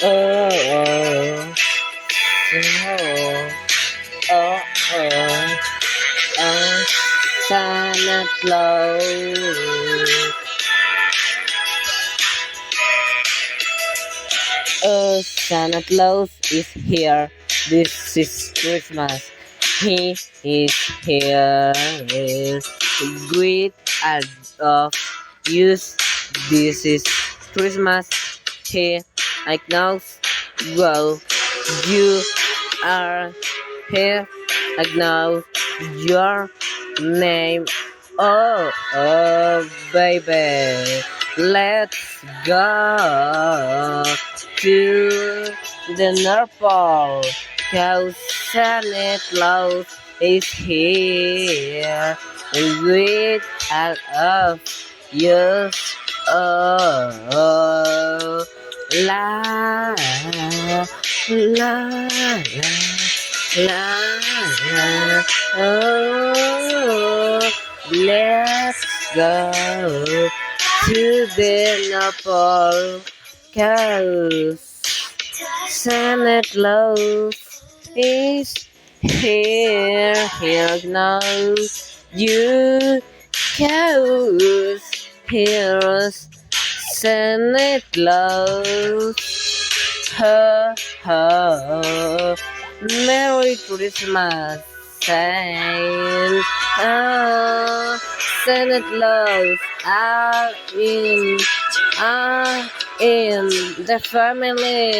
Oh, oh, oh, oh, oh, oh, Santa Claus. Oh, Santa Claus is here. This is Christmas. He is here. Great ad of use. This is Christmas. He acknowledges. Well, you are here. Acknowledge your name. Oh, oh, baby. Let's go to the North Pole. Cause Santa Claus is here. And with all of you. Oh, la, la, la, la, la, oh, let's go to the North Pole. Cause Santa Claus is here, here now. You cows, heroes, Santa Claus. Ho, ho, Merry Christmas, Saint. Oh, Santa Claus are in the family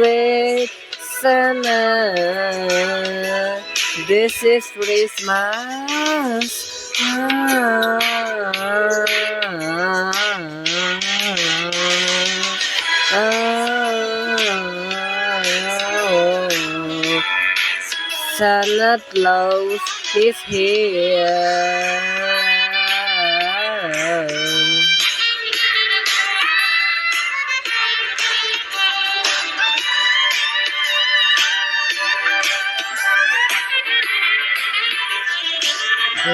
with Santa. This is Christmas. Santa Claus is here. Oh,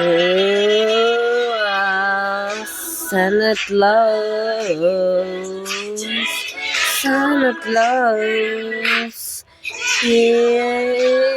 Santa Claus, Santa Claus, here